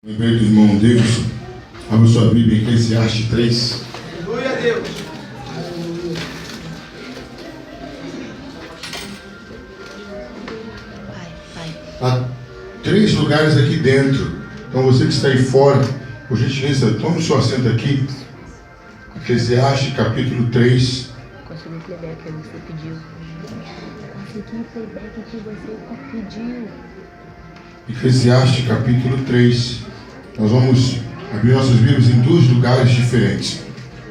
Lembrei do irmão Davidson, abra sua Bíblia em Eclesiastes 3. Aleluia a Deus. Há 3 lugares aqui dentro. Então você que está aí fora, por gentileza, tome o seu assento aqui. Eclesiastes capítulo 3. Consegui o playback que você pediu. Consegui o playback que você pediu. Eclesiastes capítulo 3. Nós vamos abrir nossas Bíblias em 2 lugares diferentes.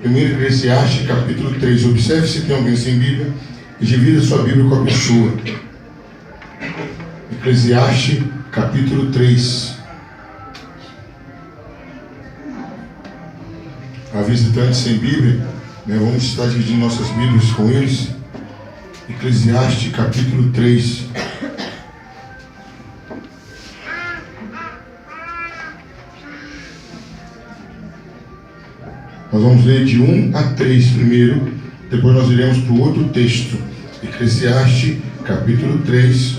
Primeiro, Eclesiastes capítulo 3. Observe se tem alguém sem Bíblia e divida sua Bíblia com a pessoa. Eclesiastes capítulo 3. A visitantes sem Bíblia, vamos estar dividindo nossas Bíblias com eles. Eclesiastes capítulo 3. Nós vamos ler de 1 a 3 primeiro, depois nós iremos para o outro texto. Eclesiastes capítulo 3,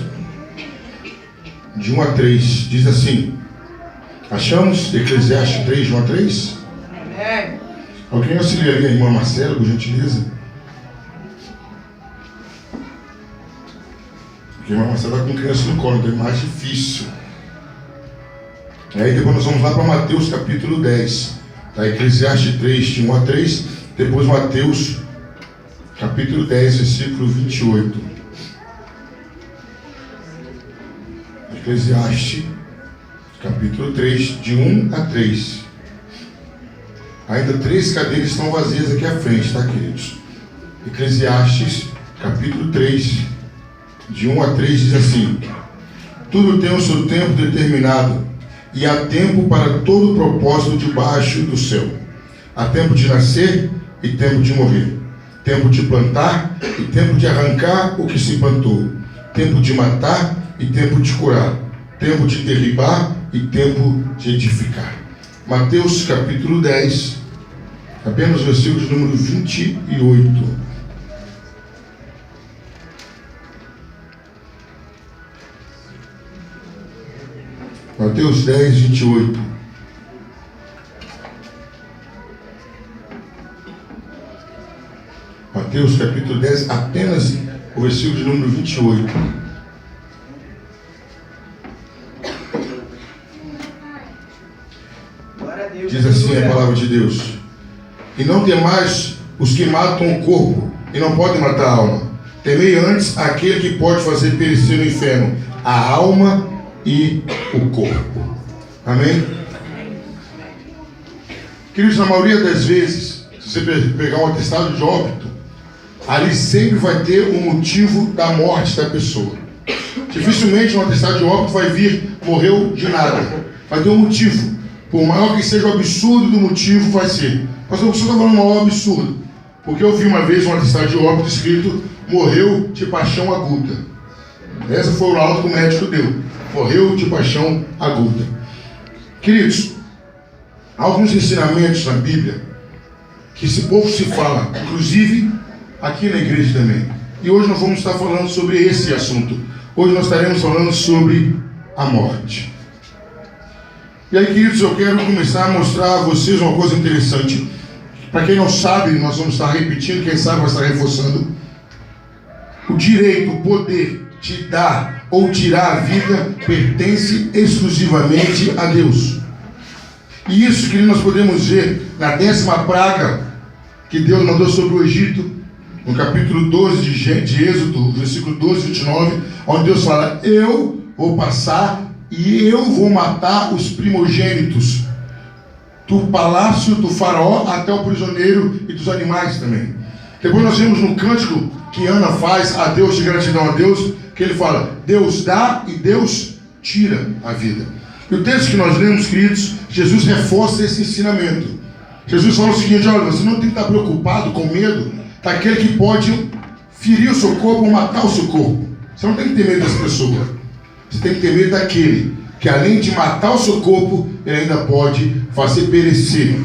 de 1 a 3, diz assim. Achamos Eclesiastes 3, de 1 a 3? Amém. Alguém auxiliaria a irmã Marcela, por gentileza? Porque a irmã Marcela está com criança no colo, então é mais difícil. Aí depois nós vamos lá para Mateus capítulo 10. Tá? Eclesiastes 3, de 1 a 3. Depois Mateus capítulo 10, versículo 28. Eclesiastes capítulo 3, de 1 a 3. Ainda 3 cadeiras estão vazias aqui à frente, tá, queridos? Eclesiastes capítulo 3, de 1 a 3 diz assim: tudo tem o seu tempo determinado, e há tempo para todo propósito debaixo do céu. Há tempo de nascer e tempo de morrer, tempo de plantar e tempo de arrancar o que se plantou, tempo de matar e tempo de curar, tempo de derribar e tempo de edificar. Mateus capítulo 10, apenas o versículo de número 28. Mateus 10, 28. Mateus capítulo 10, apenas o versículo de número 28. Glória a Deus. Diz assim a palavra de Deus: e não temais os que matam o corpo e não podem matar a alma. Temei antes aquele que pode fazer perecer no inferno a alma e o corpo. Amém? Queridos, na maioria das vezes, se você pegar um atestado de óbito, ali sempre vai ter um motivo da morte da pessoa. Dificilmente um atestado de óbito vai vir, morreu de nada. Vai ter um motivo. Por maior que seja o absurdo do motivo, vai ser. Pastor, você está falando um maior absurdo. Porque eu vi uma vez um atestado de óbito escrito: morreu de paixão aguda. Essa foi o laudo que o médico deu. Morreu de paixão aguda. Queridos, há alguns ensinamentos na Bíblia que se pouco se fala, inclusive aqui na igreja também. E hoje nós vamos estar falando sobre esse assunto. Hoje nós estaremos falando sobre a morte. E aí, queridos, eu quero começar a mostrar a vocês uma coisa interessante. Para quem não sabe, nós vamos estar repetindo, quem sabe vai estar reforçando. O direito, o poder de dar ou tirar a vida pertence exclusivamente a Deus. E isso que nós podemos ver na 10ª praga que Deus mandou sobre o Egito, no capítulo 12 de Êxodo, versículo 12 e 29, onde Deus fala: eu vou passar e eu vou matar os primogênitos do palácio do faraó até o prisioneiro e dos animais também. Depois nós vemos no cântico que Ana faz a Deus, de gratidão a Deus, que ele fala: Deus dá e Deus tira a vida. E o texto que nós lemos, queridos, Jesus reforça esse ensinamento. Jesus fala o seguinte: olha, você não tem que estar preocupado com medo daquele que pode ferir o seu corpo ou matar o seu corpo. Você não tem que ter medo dessa pessoa. Você tem que ter medo daquele que, além de matar o seu corpo, ele ainda pode fazer perecer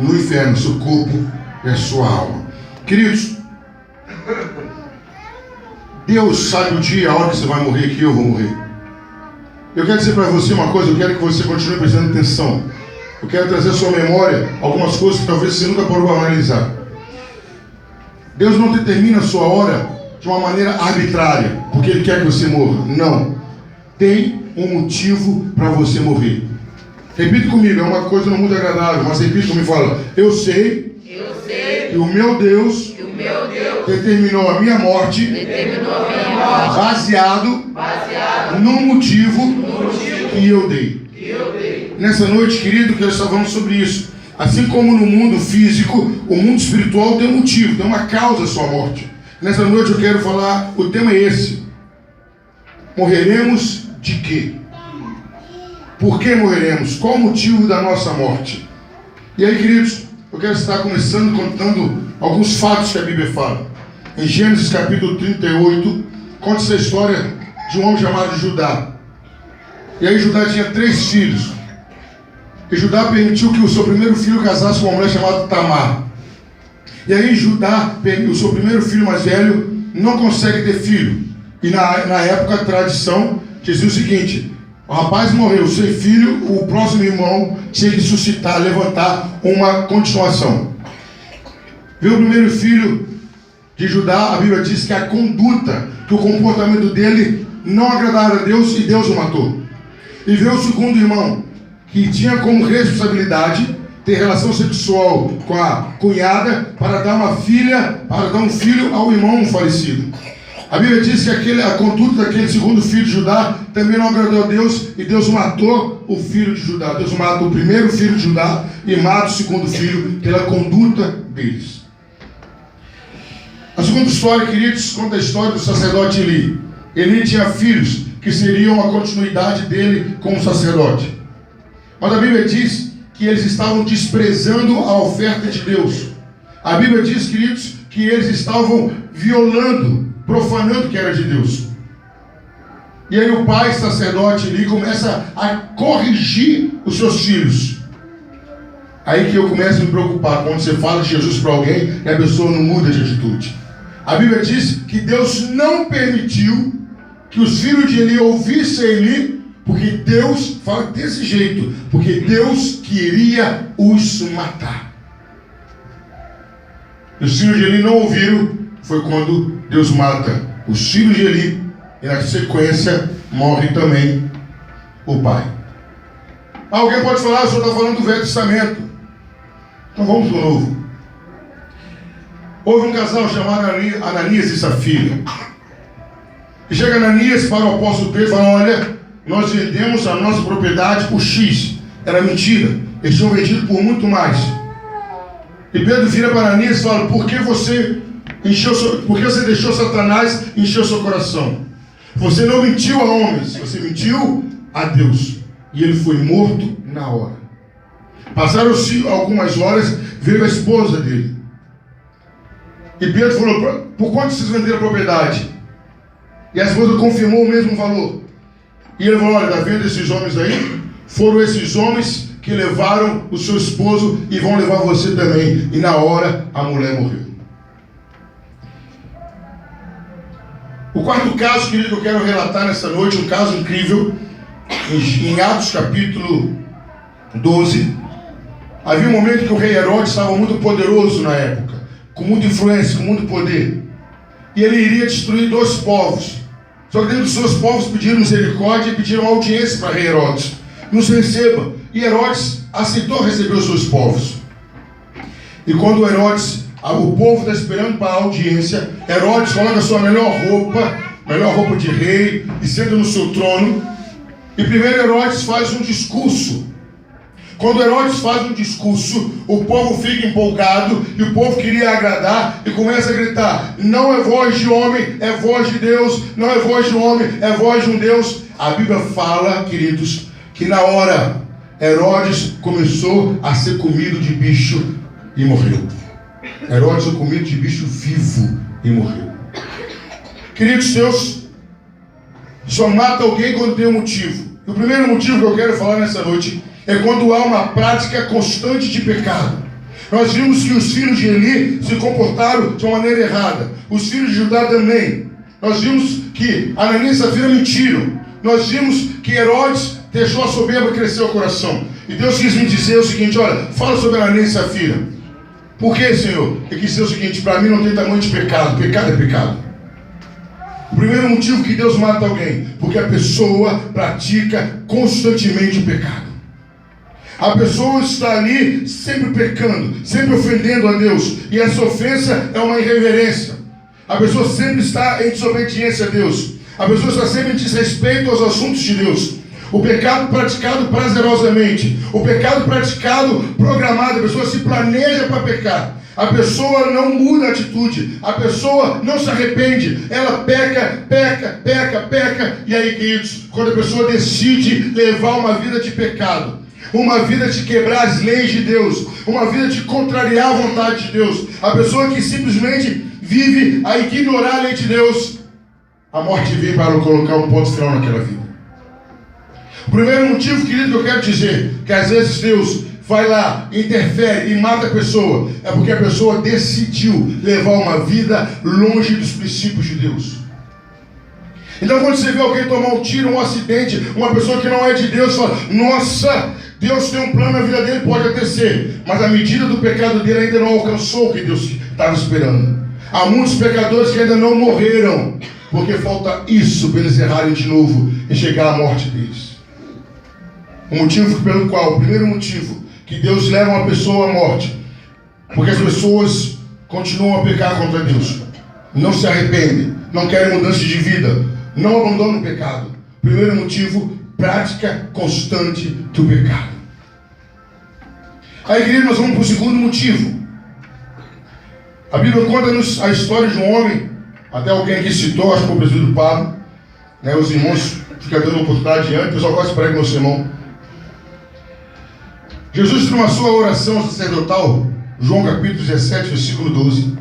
no inferno o seu corpo e a sua alma. Queridos, Deus sabe o dia e a hora que você vai morrer, que eu vou morrer. Eu quero dizer para você uma coisa, eu quero que você continue prestando atenção. Eu quero trazer à sua memória algumas coisas que talvez você nunca parou para analisar. Deus não determina a sua hora de uma maneira arbitrária, porque Ele quer que você morra. Não. Tem um motivo para você morrer. Repita comigo, é uma coisa não muito agradável, mas repita comigo e fala: eu sei que o meu Deus determinou a minha morte, baseado no motivo que eu dei. Nessa noite, querido, que nós estamos falando sobre isso. Assim como no mundo físico, o mundo espiritual tem um motivo, tem uma causa à sua morte. Nessa noite eu quero falar, o tema é esse: morreremos de quê? Por que morreremos? Qual o motivo da nossa morte? E aí, queridos, eu quero estar começando contando alguns fatos que a Bíblia fala. Em Gênesis capítulo 38, conta essa história de um homem chamado Judá. E aí Judá tinha 3 filhos. E Judá permitiu que o seu primeiro filho casasse com uma mulher chamada Tamar. E aí Judá, o seu primeiro filho mais velho, não consegue ter filho. E na época a tradição dizia o seguinte: o rapaz morreu sem filho, o próximo irmão tinha que suscitar, levantar uma continuação. Veio o primeiro filho de Judá, a Bíblia diz que a conduta, que o comportamento dele não agradava a Deus e Deus o matou. E veio o segundo irmão, que tinha como responsabilidade ter relação sexual com a cunhada para dar um filho ao irmão falecido. A Bíblia diz que a conduta daquele segundo filho de Judá também não agradou a Deus e Deus matou o filho de Judá. Deus mata o primeiro filho de Judá e mata o segundo filho pela conduta deles. A segunda história, queridos, conta a história do sacerdote Eli. Eli tinha filhos que seriam a continuidade dele como sacerdote. Mas a Bíblia diz que eles estavam desprezando a oferta de Deus. A Bíblia diz, queridos, que eles estavam violando, profanando o que era de Deus. E aí o pai sacerdote ali começa a corrigir os seus filhos. Aí que eu começo a me preocupar quando você fala de Jesus para alguém e a pessoa não muda de atitude. A Bíblia diz que Deus não permitiu que os filhos de Eli ouvissem Eli, porque Deus fala desse jeito, porque Deus queria os matar. E os filhos de Eli não ouviram, foi quando Deus mata os filhos de Eli, e na sequência morre também o pai. Alguém pode falar: o senhor está falando do Velho Testamento. Então vamos para o Novo. Houve um casal chamado Ananias e Safira. E chega Ananias para o apóstolo Pedro e fala: olha, nós vendemos a nossa propriedade por X. Era mentira, eles tinham vendido por muito mais. E Pedro vira para Ananias e fala: por que você deixou Satanás encher o seu coração? Você não mentiu a homens, você mentiu a Deus. E ele foi morto na hora. Passaram-se algumas horas, veio a esposa dele. E Pedro falou: por quanto vocês venderam a propriedade? E a esposa confirmou o mesmo valor. E ele falou: olha, está vendo esses homens aí? Foram esses homens que levaram o seu esposo e vão levar você também. E na hora a mulher morreu. O quarto caso, querido, que eu quero relatar nessa noite, um caso incrível, em Atos capítulo 12, havia um momento que o rei Herodes estava muito poderoso na época, com muita influência, com muito poder, e ele iria destruir 2 povos. Só que dentro dos seus povos pediram misericórdia e pediram audiência para rei Herodes: nos receba. E Herodes aceitou receber os seus povos. E quando Herodes, o povo está esperando para a audiência, Herodes coloca a sua melhor roupa de rei, e senta no seu trono. E primeiro Herodes faz um discurso. Quando Herodes faz um discurso, o povo fica empolgado, e o povo queria agradar, e começa a gritar: não é voz de homem, é voz de Deus. Não é voz de homem, é voz de um Deus. A Bíblia fala, queridos, que na hora Herodes começou a ser comido de bicho e morreu. Herodes foi comido de bicho vivo e morreu. Queridos, Deus só mata alguém quando tem um motivo. E o primeiro motivo que eu quero falar nessa noite é quando há uma prática constante de pecado. Nós vimos que os filhos de Eli se comportaram de uma maneira errada. Os filhos de Judá também. Nós vimos que Ananias e Safira mentiram. nós vimos que Herodes deixou a soberba crescer o coração. E Deus quis me dizer o seguinte: olha, fala sobre Ananias e Safira. Por que, Senhor? Ele quis dizer o seguinte: para mim não tem tamanho de pecado. Pecado é pecado. O primeiro motivo que Deus mata alguém, porque a pessoa pratica constantemente o pecado. A pessoa está ali sempre pecando, sempre ofendendo a Deus. E essa ofensa é uma irreverência. A pessoa sempre está em desobediência a Deus. A pessoa está sempre em desrespeito aos assuntos de Deus. O pecado praticado prazerosamente, o pecado praticado programado, a pessoa se planeja para pecar. A pessoa não muda a atitude, a pessoa não se arrepende, ela peca, e aí, queridos, quando a pessoa decide levar uma vida de pecado, uma vida de quebrar as leis de Deus, uma vida de contrariar a vontade de Deus, a pessoa que simplesmente vive a ignorar a lei de Deus, a morte vem para colocar um ponto final naquela vida. O primeiro motivo, querido, que eu quero dizer, que às vezes Deus vai lá, interfere e mata a pessoa, é porque a pessoa decidiu levar uma vida longe dos princípios de Deus. Então quando você vê alguém tomar um tiro, um acidente, uma pessoa que não é de Deus, fala: nossa, Deus tem um plano na vida dele, pode até ser, mas a medida do pecado dele ainda não alcançou o que Deus estava esperando. Há muitos pecadores que ainda não morreram, porque falta isso para eles errarem de novo e chegar à morte deles. O motivo pelo qual, o primeiro motivo que Deus leva uma pessoa à morte, porque as pessoas continuam a pecar contra Deus, não se arrependem, não querem mudança de vida, não abandonam o pecado. Primeiro motivo: prática constante do pecado. Aí, querido, nós vamos para o segundo motivo. A Bíblia conta-nos a história de um homem, até alguém que citou, acho que foi o presbítero Pablo, né? Os irmãos ficam dando oportunidade antes, eu só gosto de pregar com o seu irmão. Jesus, numa sua oração sacerdotal, João capítulo 17, versículo 12,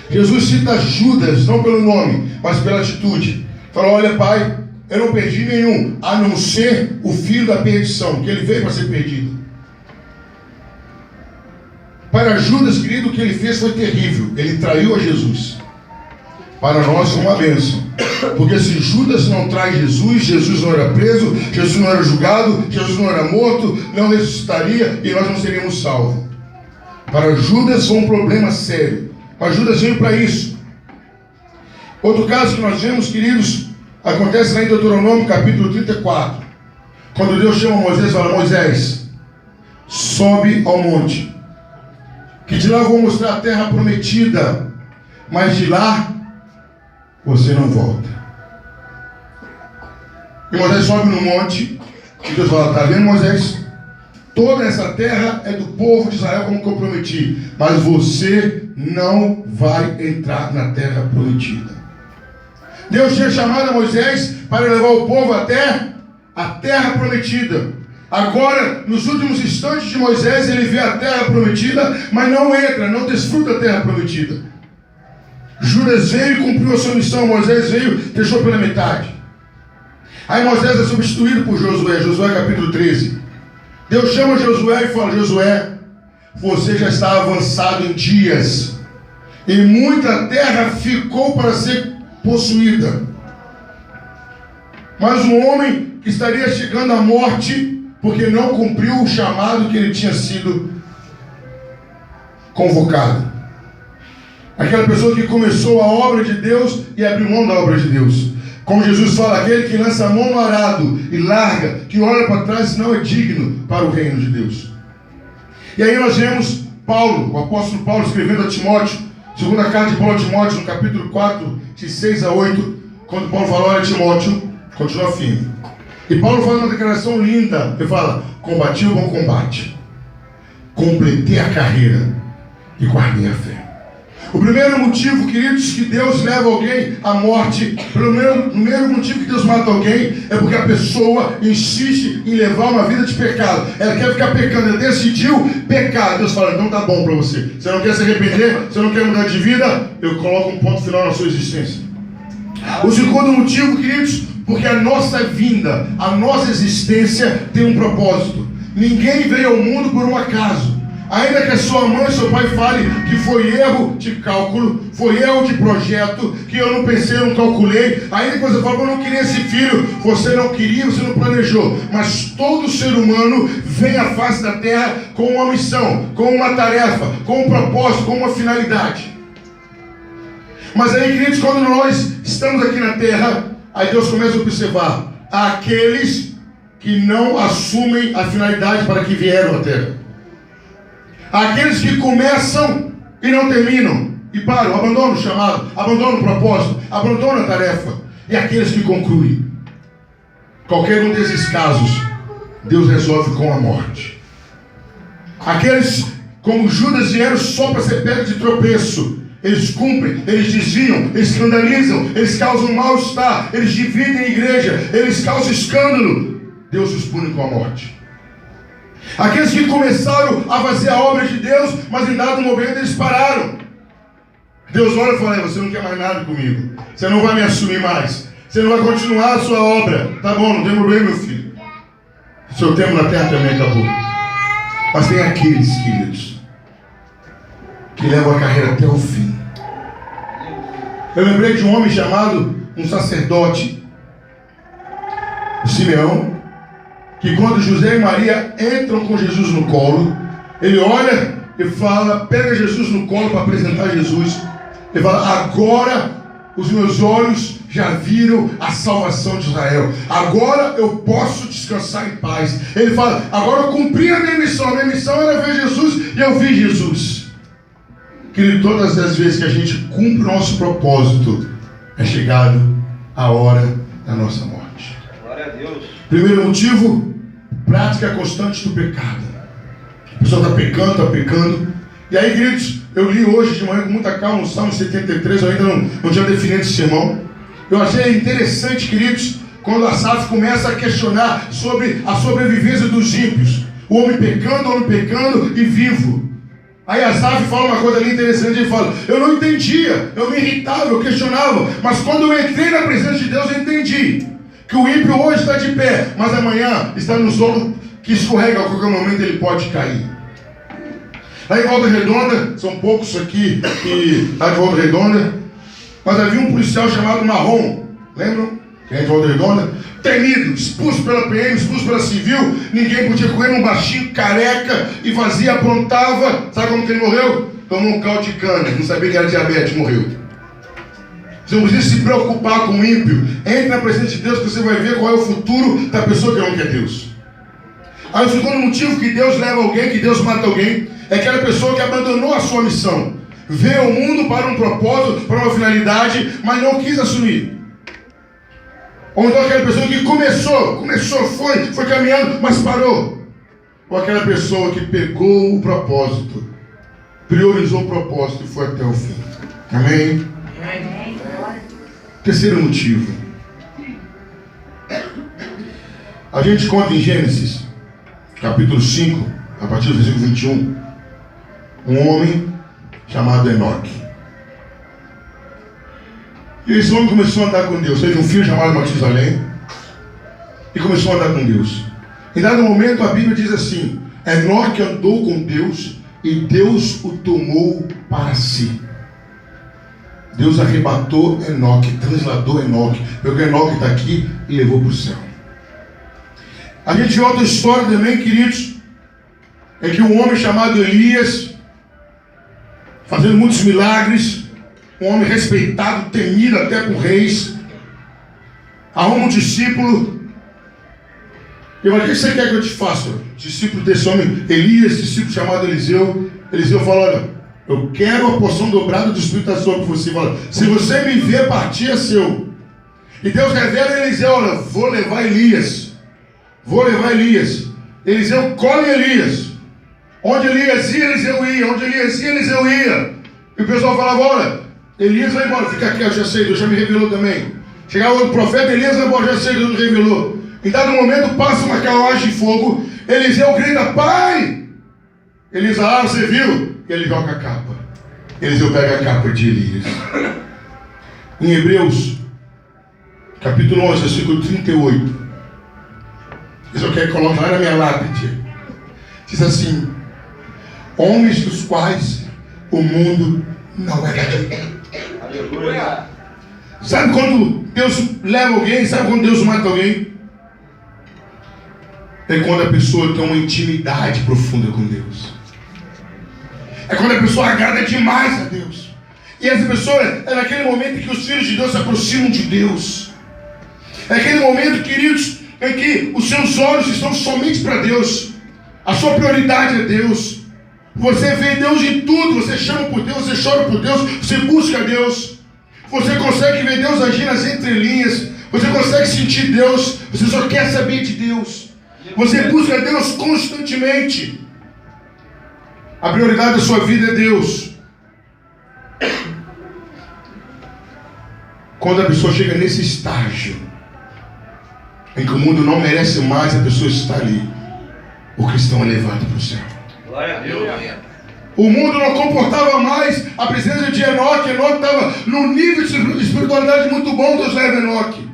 Jesus cita Judas, não pelo nome, mas pela atitude. Fala: olha, Pai, eu não perdi nenhum, a não ser o filho da perdição, que ele veio para ser perdido. Para Judas, querido, o que ele fez foi terrível. Ele traiu a Jesus. Para nós foi uma bênção. Porque se Judas não trai Jesus, Jesus não era preso, Jesus não era julgado, Jesus não era morto, não ressuscitaria e nós não seríamos salvos. Para Judas foi um problema sério. Mas Judas veio para isso. Outro caso que nós vemos, queridos, acontece lá em Deuteronômio capítulo 34. Quando Deus chama Moisés e fala: Moisés, sobe ao monte, que de lá eu vou mostrar a terra prometida, mas de lá você não volta. E Moisés sobe no monte, e Deus fala: está vendo, Moisés? Toda essa terra é do povo de Israel, como que eu prometi, mas você não vai entrar na terra prometida. Deus tinha chamado a Moisés para levar o povo até a terra prometida. Agora, nos últimos instantes de Moisés, ele vê a terra prometida, mas não entra, não desfruta da terra prometida. Judas veio e cumpriu a sua missão. Moisés veio, deixou pela metade. Aí Moisés é substituído por Josué. Josué capítulo 13. Deus chama Josué e fala: Josué, você já está avançado em dias, e muita terra ficou para ser possuída. Mas um homem que estaria chegando à morte, porque não cumpriu o chamado que ele tinha sido convocado. Aquela pessoa que começou a obra de Deus e abriu mão da obra de Deus. Como Jesus fala: aquele que lança a mão no arado e larga, que olha para trás, não é digno para o reino de Deus. E aí nós vemos Paulo, o apóstolo Paulo, escrevendo a Timóteo, segunda carta de Paulo a Timóteo, no capítulo 4, de 6 a 8, quando Paulo fala: olha, Timóteo, continua firme. E Paulo faz uma declaração linda. Ele fala: combati o bom combate, completei a carreira e guardei a fé. O primeiro motivo, queridos, que Deus leva alguém à morte, o primeiro motivo que Deus mata alguém, é porque a pessoa insiste em levar uma vida de pecado. Ela quer ficar pecando, ela decidiu pecar. Deus fala: então tá bom para você. Você não quer se arrepender, você não quer mudar de vida, eu coloco um ponto final na sua existência. O segundo motivo, queridos, porque a nossa vinda, a nossa existência tem um propósito. Ninguém veio ao mundo por um acaso. Ainda que a sua mãe e seu pai falem que foi erro de cálculo, foi erro de projeto, que eu não pensei, eu não calculei. Ainda que você fale, eu não queria esse filho, você não queria, você não planejou. Mas todo ser humano vem à face da terra com uma missão, com uma tarefa, com um propósito, com uma finalidade. Mas aí, queridos, quando nós estamos aqui na terra, aí Deus começa a observar aqueles que não assumem a finalidade para que vieram à terra. Aqueles que começam e não terminam, e param, abandonam o chamado, abandonam o propósito, abandonam a tarefa. E aqueles que concluem. Qualquer um desses casos, Deus resolve com a morte. Aqueles, como Judas, vieram só para ser pedra de tropeço. Eles cumprem, eles desviam, eles escandalizam, eles causam mal-estar, eles dividem a igreja, eles causam escândalo. Deus os pune com a morte. Aqueles que começaram a fazer a obra de Deus, mas em dado momento eles pararam. Deus olha e fala, você não quer mais nada comigo, você não vai me assumir mais, você não vai continuar a sua obra. Tá bom, não tem problema, meu filho, o seu tempo na terra também acabou. Mas tem aqueles, queridos, que levam a carreira até o fim. Eu lembrei de um homem chamado, um sacerdote, o Simeão, que quando José e Maria entram com Jesus no colo, ele olha e fala, pega Jesus no colo para apresentar Jesus. Ele fala, agora os meus olhos já viram a salvação de Israel. Agora eu posso descansar em paz. Ele fala, agora eu cumpri a minha missão. A minha missão era ver Jesus e eu vi Jesus. Querido, todas as vezes que a gente cumpre o nosso propósito, é chegado a hora da nossa morte. Glória a Deus. Primeiro motivo, prática constante do pecado. A pessoa está pecando. E aí, queridos, eu li hoje de manhã com muita calma o Salmo 73, eu ainda não tinha definido esse sermão. Eu achei interessante, queridos, quando Asaf começa a questionar sobre a sobrevivência dos ímpios. O homem pecando e vivo. Aí Asaf fala uma coisa ali interessante, ele fala, eu não entendia, eu me irritava, eu questionava, mas quando eu entrei na presença de Deus, eu entendi que o ímpio hoje está de pé, mas amanhã está no solo que escorrega, a qualquer momento ele pode cair. Lá em Volta Redonda, são poucos aqui que está de Volta Redonda, mas havia um policial chamado Marrom, lembram? Quem é de Volta Redonda? Temido, expulso pela PM, expulso pela Civil, ninguém podia correr, um baixinho, careca, e vazia, aprontava. Sabe como que ele morreu? Tomou um caldo de cana, não sabia que era diabetes, morreu. Você não precisa se preocupar com o ímpio. Entre na presença de Deus que você vai ver qual é o futuro da pessoa que não quer Deus. Aí o segundo motivo que Deus leva alguém, que Deus mata alguém, é aquela pessoa que abandonou a sua missão. Veio ao mundo para um propósito, para uma finalidade, mas não quis assumir. Ou então aquela pessoa que começou, foi caminhando, mas parou. Ou aquela pessoa que pegou o propósito, priorizou o propósito e foi até o fim. Amém? Amém. Terceiro motivo. A gente conta em Gênesis, capítulo 5, a partir do versículo 21, um homem chamado Enoque. E esse homem começou a andar com Deus. Teve um filho chamado Matusalém e começou a andar com Deus. Em dado momento a Bíblia diz assim: Enoque andou com Deus e Deus o tomou para si. Deus arrebatou Enoque, transladou Enoque, pegou Enoque está aqui e levou para o céu. A gente vê outra história também, queridos, é que um homem chamado Elias, fazendo muitos milagres, um homem respeitado, temido até por reis, arruma um discípulo. E fala: o que você quer que eu te faça? Discípulo desse homem, Elias, discípulo chamado Eliseu. Eliseu fala: olha, eu quero a porção dobrada do Espírito sobre você. Fala: se você me ver partir, é seu. E Deus revela a Eliseu: olha, vou levar Elias. Eliseu colhe Elias. Onde Elias ia, Eliseu ia. Onde Elias ia, Eliseu ia. E o pessoal falava: olha, Elias vai embora. Fica aqui, eu já sei, Deus já me revelou também. Chegava outro profeta, Elias vai embora, já sei, Deus me revelou. Em dado momento passa uma carruagem de fogo, Eliseu grita: pai! Elias: ah, você viu? E ele joga a capa. Eliseu pega a capa de Elias. Em Hebreus, capítulo 11, versículo 38. Isso eu quero colocar na minha lápide. Diz assim: Homens dos quais o mundo não é daqui. Aleluia. Sabe quando Deus leva alguém? Sabe quando Deus mata alguém? É quando a pessoa tem uma intimidade profunda com Deus. É quando a pessoa agrada demais a Deus. E essa pessoa é naquele momento em que os filhos de Deus se aproximam de Deus. É aquele momento, queridos, em que os seus olhos estão somente para Deus. A sua prioridade é Deus. Você vê Deus em tudo. Você chama por Deus, você chora por Deus, você busca Deus. Você consegue ver Deus agir nas entrelinhas. Você consegue sentir Deus. Você só quer saber de Deus. Você busca Deus constantemente. A prioridade da sua vida é Deus. Quando a pessoa chega nesse estágio em que o mundo não merece mais, a pessoa está ali, o cristão é levado para o céu. Glória a Deus. O mundo não comportava mais a presença de Enoque. Enoque estava num nível de espiritualidade muito bom. Deus leva Enoque.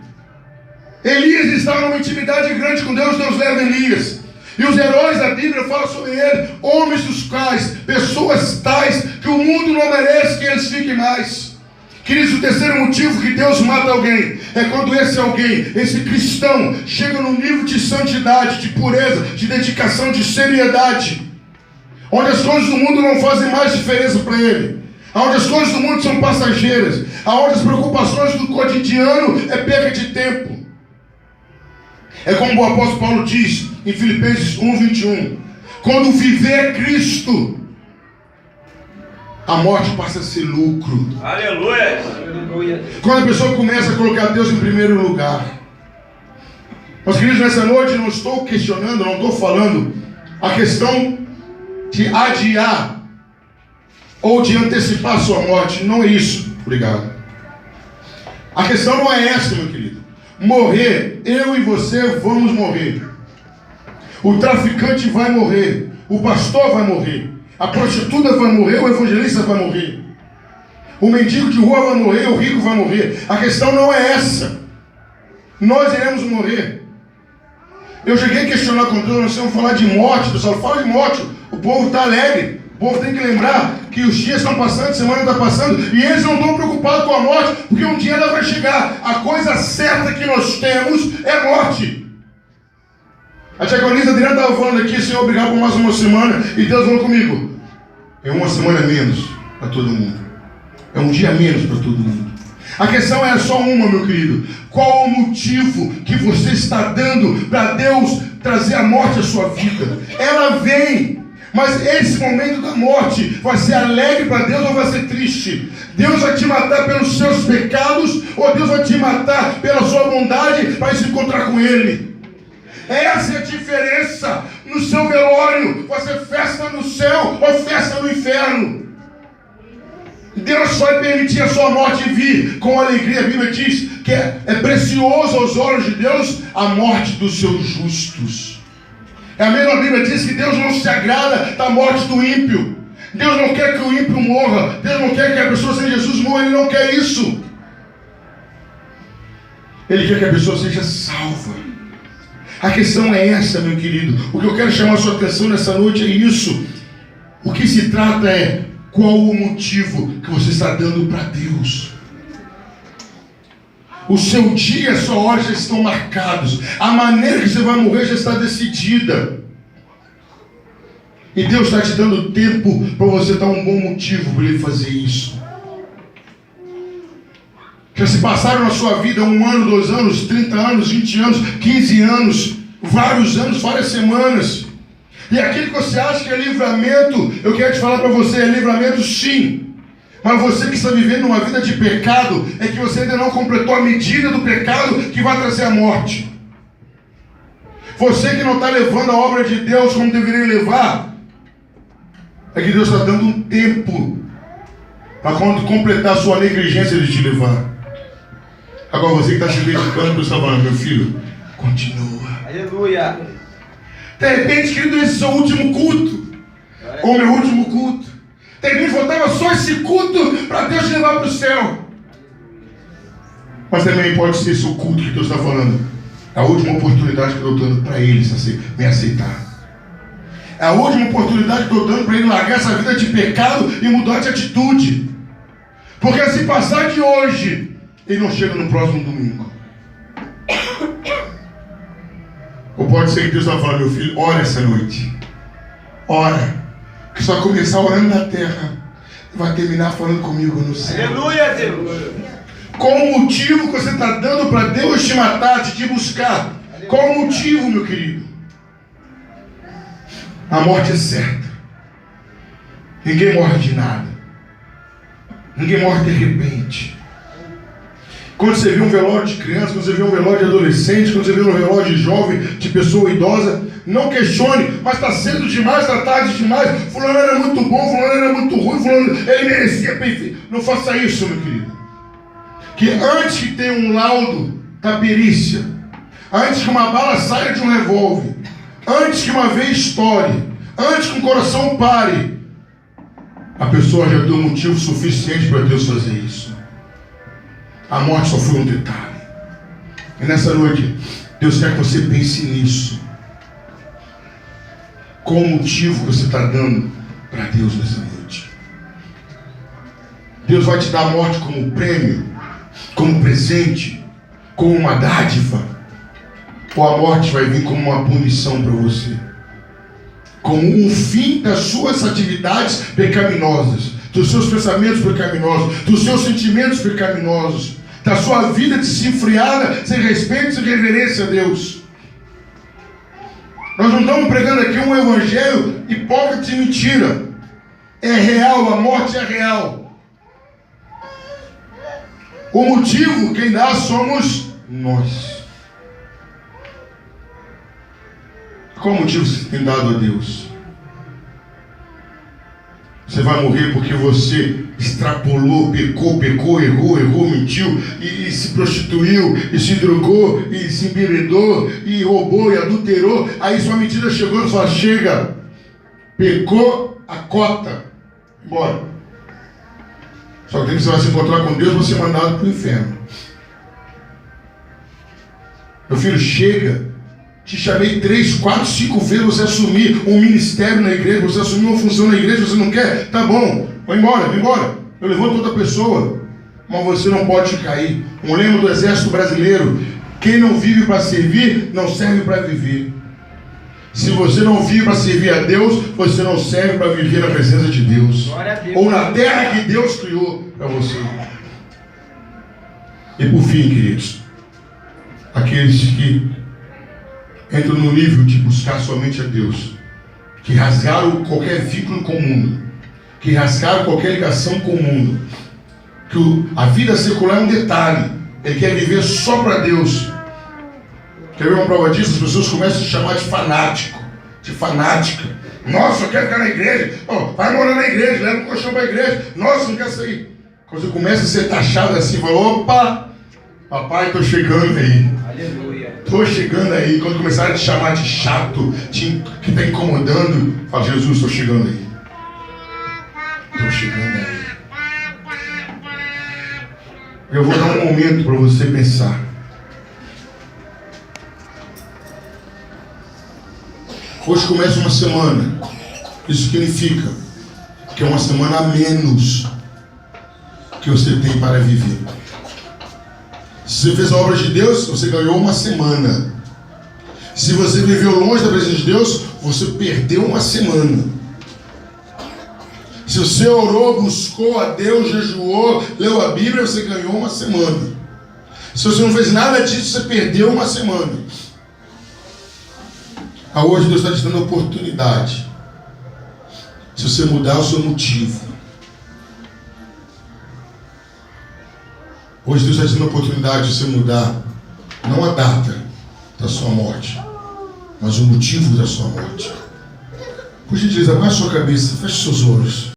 Elias estava numa intimidade grande com Deus. Deus leva Elias. E os heróis da Bíblia falam sobre ele, homens dos quais, pessoas tais que o mundo não merece que eles fiquem mais. Queridos, o terceiro motivo que Deus mata alguém é quando esse alguém, esse cristão, chega num nível de santidade, de pureza, de dedicação, de seriedade, onde as coisas do mundo não fazem mais diferença para ele, onde as coisas do mundo são passageiras, onde as preocupações do cotidiano é perda de tempo. É como o apóstolo Paulo diz em Filipenses 1:21, quando viver é Cristo, a morte passa a ser lucro. Aleluia. Quando a pessoa começa a colocar Deus em primeiro lugar. Meus queridos, nessa noite não estou questionando, não estou falando a questão de adiar ou de antecipar a sua morte. Não é isso. Obrigado. A questão não é essa, meu querido. Morrer, eu e você vamos morrer. O traficante vai morrer. O pastor vai morrer. A prostituta vai morrer. O evangelista vai morrer. O mendigo de rua vai morrer. O rico vai morrer. A questão não é essa. Nós iremos morrer. Eu cheguei a questionar com Deus, nós vamos falar de morte. Pessoal, fala de morte. O povo está alegre. O povo tem que lembrar que os dias estão passando, a semana está passando, e eles não estão preocupados com a morte, porque um dia ela vai chegar. A coisa certa que nós temos é morte. A diaconisa Adriana estava falando aqui, Senhor, obrigado por mais uma semana, e Deus falou comigo, é uma semana menos para todo mundo. É um dia menos para todo mundo. A questão é só uma, meu querido. Qual o motivo que você está dando para Deus trazer a morte à sua vida? Ela vem. Mas esse momento da morte vai ser alegre para Deus ou vai ser triste? Deus vai te matar pelos seus pecados ou Deus vai te matar pela sua bondade para se encontrar com Ele? Essa é a diferença. No seu velório vai ser festa no céu ou festa no inferno. Deus vai permitir a sua morte vir com alegria. A Bíblia diz que é precioso aos olhos de Deus a morte dos seus justos. A mesma Bíblia diz que Deus não se agrada da morte do ímpio. Deus não quer que o ímpio morra. Deus não quer que a pessoa sem Jesus morra. Ele não quer isso. Ele quer que a pessoa seja salva. A questão é essa, meu querido. O que eu quero chamar a sua atenção nessa noite é isso. O que se trata é qual o motivo que você está dando para Deus. O seu dia, a sua hora já estão marcados. A maneira que você vai morrer já está decidida. E Deus está te dando tempo para você dar um bom motivo para Ele fazer isso. Já se passaram na sua vida 1 ano, 2 anos, 30 anos, 20 anos, 15 anos, vários anos, várias semanas. E aquilo que você acha que é livramento, eu quero te falar para você, é livramento sim. Mas você que está vivendo uma vida de pecado, é que você ainda não completou a medida do pecado que vai trazer a morte. Você que não está levando a obra de Deus como deveria levar, é que Deus está dando um tempo para quando completar a sua negligência de te levar. Agora você que está se dedicando, Deus está falando, meu filho, continua. Aleluia. De repente, querido, esse é o seu último culto, ou meu último culto. De repente, faltava só esse culto para Deus te levar para o céu. Mas também pode ser esse o culto que Deus está falando. A última oportunidade que eu estou dando para eles me aceitar. É a última oportunidade que eu estou dando para ele largar essa vida de pecado e mudar de atitude. Porque se passar de hoje, ele não chega no próximo domingo. Ou pode ser que Deus está falando, meu filho, ora essa noite. Ora. Que só começar orando na terra e vai terminar falando comigo no céu. Aleluia, Deus. Qual o motivo que você está dando para Deus te matar, te buscar? Qual o motivo, meu querido? A morte é certa. Ninguém morre de nada. Ninguém morre de repente. Quando você vê um velório de criança, quando você vê um velório de adolescente, quando você vê um velório de jovem, de pessoa idosa, não questione, mas está cedo demais, está tarde demais. Fulano era muito bom, fulano era muito ruim, fulano, ele merecia perfeito. Não faça isso, meu querido. Que antes que tenha um laudo da perícia, antes que uma bala saia de um revólver, antes que uma veia estoure, antes que um coração pare, a pessoa já deu motivo suficiente para Deus fazer isso. A morte só foi um detalhe. E nessa noite, Deus quer que você pense nisso. Qual o motivo que você está dando para Deus nessa noite? Deus vai te dar a morte como prêmio, como presente, como uma dádiva? Ou a morte vai vir como uma punição para você? Como um fim das suas atividades pecaminosas, dos seus pensamentos pecaminosos, dos seus sentimentos pecaminosos, da sua vida desenfreada, sem respeito, sem reverência a Deus. Nós não estamos pregando aqui um evangelho hipócrita e mentira. É real, a morte é real. O motivo, quem dá somos nós. Qual motivo você tem dado a Deus? Você vai morrer porque você extrapolou, pecou, errou, mentiu, e se prostituiu, e se drogou, e se embebedou, e roubou, e adulterou. Aí sua mentira chegou e fala, chega, pecou a cota, embora. Só que você vai se encontrar com Deus, você é mandado para o inferno. Meu filho, chega. Te chamei 3, 4, 5 vezes, você assumir um ministério na igreja, você assumir uma função na igreja, você não quer? Tá bom, vai embora. Eu levanto outra pessoa, mas você não pode cair. Um lema do exército brasileiro, quem não vive para servir, não serve para viver. Se você não vive para servir a Deus, você não serve para viver na presença de Deus. Ou na terra que Deus criou para você. E por fim, queridos, aqueles que entram no nível de buscar somente a Deus, que rasgaram qualquer vínculo com o mundo, que rasgaram qualquer ligação com o mundo, que a vida secular é um detalhe, ele quer viver só para Deus. Quer ver uma prova disso? As pessoas começam a se chamar de fanático, de fanática. Nossa, eu quero ficar na igreja. Oh, vai morar na igreja, leva um colchão para a igreja. Nossa, não quer sair. Quando você começa a ser taxado assim, fala, opa, papai, estou chegando aí. Aleluia. Estou chegando aí. Quando começarem a te chamar de chato, que está incomodando, fala, Jesus, estou chegando aí. Estou chegando aí. Eu vou dar um momento para você pensar. Hoje começa uma semana. Isso significa que é uma semana a menos que você tem para viver. Se você fez a obra de Deus, você ganhou uma semana. Se você viveu longe da presença de Deus, você perdeu uma semana. Se você orou, buscou a Deus, jejuou, leu a Bíblia, você ganhou uma semana. Se você não fez nada disso, você perdeu uma semana. Hoje Deus está te dando a oportunidade. Se você mudar o seu motivo. Hoje Deus está te dando a oportunidade de você mudar, não a data da sua morte, mas o motivo da sua morte. Por gentileza, abaixe sua cabeça, feche seus olhos.